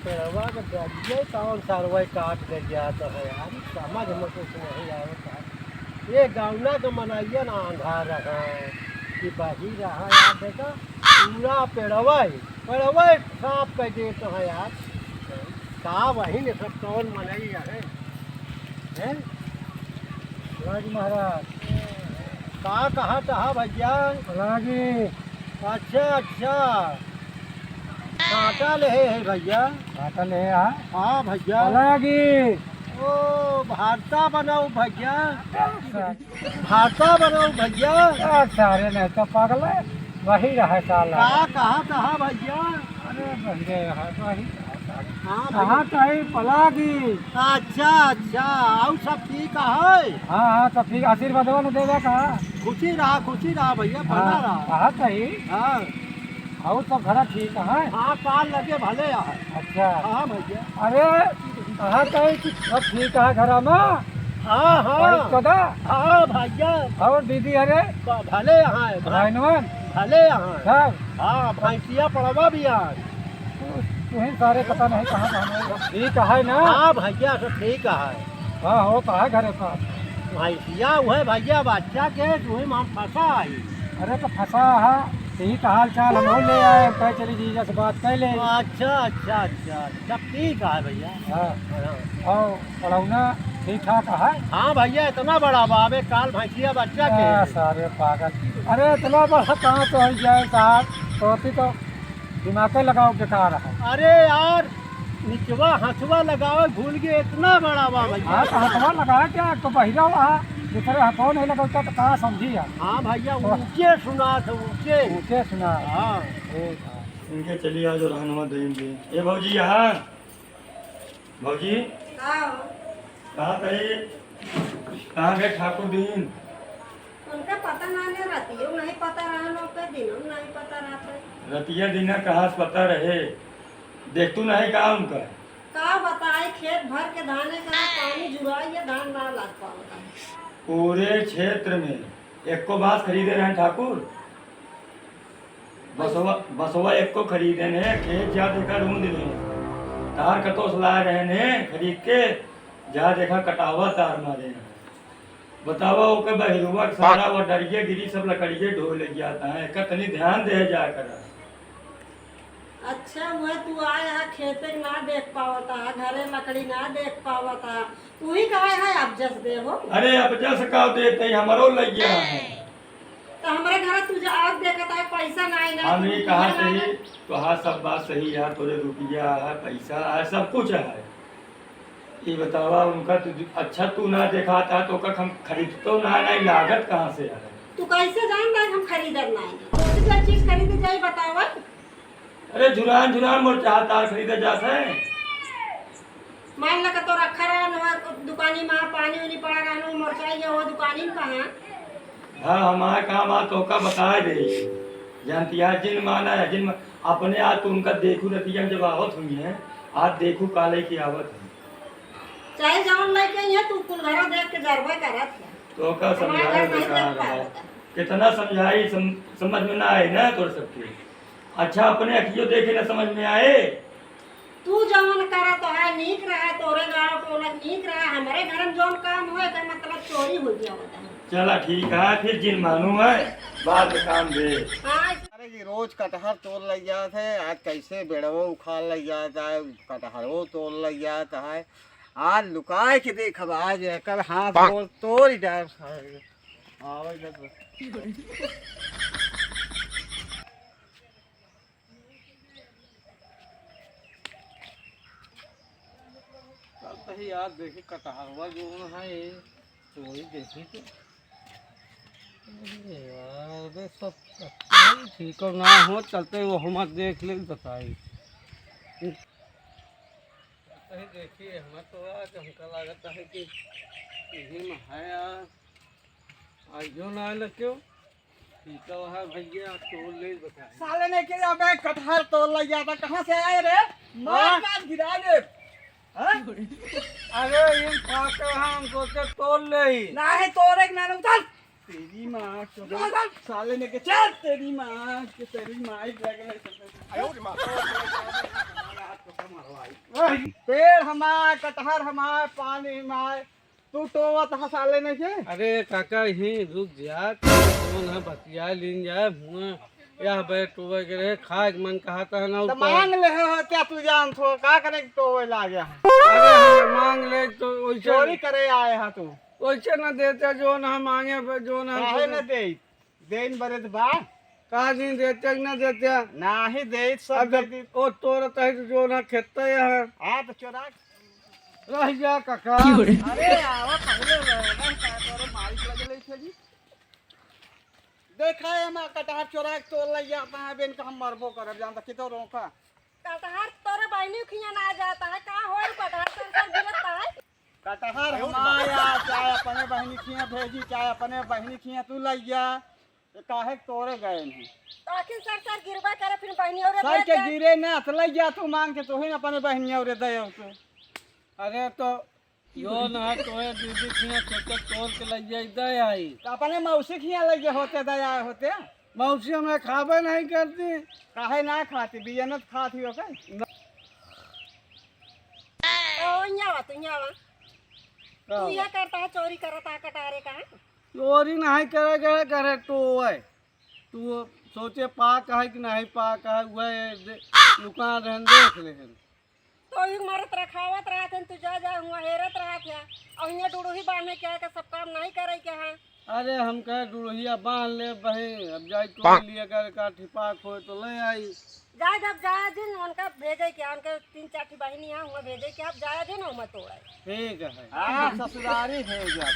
पेड़वा के ये कौन सारवाई काट दे गया तो है यार, समझ में कुछ नहीं आता। ये गाँवना का मनाइए ना अंधार रहा कि बाही रहा यार, देखा पूरा पेड़वा साफ कर दे तो है यार। का वही ने सब कौन मनाई है हैं? राजी महाराज का कहा था भैया? राजी अच्छा काटा ले है भैया? काटा ले आ हाँ भैया। रागी ओ भारता बनाओ भैया, भारता बनाओ भैया। सारे नहीं तो पागल है, वही रहा साला। का कहा भैया? अरे बंदे रहा वही हाँ कहाँ कहीं पलागी। अच्छा और सब ठीक है? हाँ तो फिर आशीर्वाद न देगा कहा। खुशी रहा भैया, बना रहा। कहा कहीं हाँ और सब घर ठीक है। हाँ काल लगे भले यार। अच्छा हाँ भैया। अरे कहा कहीं कि सब ठीक है घर में। हाँ कदा हाँ भैया। और दीदी अरे भले यहाँ है भाईनवन भले यहाँ है। सब हाँ भैंसिया पड़वा भी यार। तुम्हें सारे पता नहीं कहाँ कहाँ ठीक है ना। हाँ भैया सब ठीक है। हाँ होता है घरे पास। भैंसिया हुए भैया बच्चा के तुम्हें हम फंसा आई। अरे तो फंसा है यही का हाल चाल हम ले आए, कह चली जीजा से बात कर ले। अच्छा सब ठीक है भैया। हाँ और पढ़ौना ठीक ठाक है। हाँ भैया इतना बड़ा बाबे काल भैंसिया बच्चा के। सारे पागल। अरे इतना बड़ा कहाँ तो हो जाए साहब, तो दिमाग लगाओ बेकार है। अरे यार निचवा हथवा लगाओ भूल गए, इतना बड़ा बा भैया। हाँ तो हथवा लगाया क्या तो बहिरा वहाँ दूसरे हाथों नहीं लगाता तो कहाँ समझी है। हाँ भैया ऊंचे सुना था ऊंचे सुना। हाँ इनके चलिए आज रहनुमा देंगे। ये भौजी यहाँ भौजी कहाँ गए, कहाँ गए ठाकुर दीन? उनका पता नहीं रहती है, नहीं पता रहा लोग के दिन नहीं पता रहता। रतिया दीना कहाँ से पता रहे, देख तू नहीं कहा उनका। का बताए खेत भर के धाने का पानी जुड़ाई या धान ना लग पाता। पूरे क्षेत्र में एक को बात खरीदे रहे हैं ठाकुर, बसवा एक को खरीदे ने, खेत जा देखा ढूंढ ले, तार कतोस ला रहे ने खरीद के, जा देखा कटावा तार मारे हैं। बतावा ओके बहिरुआ सारा वो डरिए गिरी सब लकड़िए ढो ले जाता है, कतनी ध्यान दे जा कर। अच्छा वह तू आया है खेते ना देख पावता, घरे लकड़ी ना देख पावता, तू ही कहे है अब जस दे हो। अरे अब जस का देते हमारो लग गया है। तो हमारे घर तुझे आग देखता है पैसा नहीं ना। हमने कहा सही तो हाँ सब बात सही है, थोड़े रुपया है पैसा है सब कुछ है। ये बतावा उनका अच्छा तू ना दिखाता तो का हम खरीद तो ना नहीं, लागत कहाँ से है? तू कैसे जानता है हम खरीदर नहीं, जो चीज खरीदे जाए बतावा। अरे झुरान मोर चाहता खरीदे जाते हैं। मान लगा तो रखा रहा दुकानी में पानी उनी पड़ा रहा मोरचाई वो दुकानी में कहाँ। हाँ हमारे काम आ तो का बता दे जानती है जिन माना है जिन अपने आज तो उनका देखू नतीजा जब आवत हुई है, आज देखू काले की आवत है। चाहे जान लेके ये तू कुल घर देख के जरबे करत है। तो का समझाए बेकार है, कितना समझाई समझ में ना आए ना तोड़ सबके। अच्छा अपने अखियों देखे ना समझ में आए। तू जवन करा तो है नीक रहा, तोरे गांव को नीक रहा, हमारे घर में जौन काम होए का मतलब चोरी हो गया होता है। चला ठीक है फिर जिन मानू है बाद में काम दे। हाँ अरे ये रोज कटहर तोड़ लग जाते है, आज कैसे बेड़वो उखाड़ लग जाता है, कटहरो तोड़ लग जाता है। आज लुकाए के देख अब आज कल हाथ बोल तोड़ ही डाल। यार देखी कटहरवा जो है चोरी देखी तो यार सब ठीक ना हो चलते वो हम देख ले बताई देखिए हमें तो आज हमका लगता है कि यही में है यार आइयो ना आए क्यों ठीक है भैया तोड़ ले बताए। साले ने के अबे कटहर तोड़ लग जाता, कहाँ से आए रे? मार गिरा दे। अरे इन फाके हम सोचे तोड़ ले नहीं तोड़े ना उतर। तेरी माँ साले ने के चल तेरी माँ के तेरी माँ ही लग गई। आयो रे माँ पेड़ हमार, कटहर हमार, पानी हमार, तू टोवत हसाले नहीं के? अरे काका ही रुक जा, कौन है बतिया लीन जाए मुँह या बैठ वगैरह खाए मन कहता है ना तो मांग ले हो क्या तू जान थो का करे टोवे लागे है? अरे मांग ले तो वैसे चोरी करे आए है तू? वैसे न देते जो न मांगे जो न काहे न दे? देन बरत बा कहा दिन देते न देते नाही दे सब दे दी। ओ तोर तह जो न खेते है हां तो चोरा रह जा काका। अरे आवा पहले रहना का तोरे मालिक लगले छे जी। देखा है मैं कटहर चोरा के तोड़ ले जाता है बेन का हम मरबो करब जानता कितो रोका। कटहर तोरे बहनी खिया ना जाता है का होल कटहर सर गिरता है। कटहर हमाया चाहे अपने बहनी खिया भेजी चाहे अपने बहनी खिया तू लइया काहे तोरे गए नहीं तो आखिर सर गिरवा करे फिर बहनी और सर के गिरे ना तो लइया तू मांग के तू ही अपने बहनी और दे तू। अरे तो यो न तो दीदी खिया खेते तोड़ के ले जाई दे आई तो अपने मौसी खिया लइया होते दया होते मौसी हमें खाबे नहीं करती। काहे ना खाती बियनत खाती हो के ओ न्यावा तू ये करता है चोरी करता है कटारे का। चोरी नहीं करे करे तो है तू सोचे पाक है कि नहीं पाक है वह दुकान रहन देख ले तो ही मरत रखावत रहा थे तू जा हुआ हेरत रहा था और यहाँ डूडू ही बांधने क्या है कि सब काम नहीं करे क्या है। अरे हम कहे डुड़िया बांध ले बहे अब जाए तो लिया कर का ठिपाक हो तो ले आई जाए जब जाए दिन उनका भेजे क्या उनके 3-4 बहनी यहाँ हुआ भेजे क्या अब जाए दिन मत तोड़े। ठीक है हां ससुरारी है जा।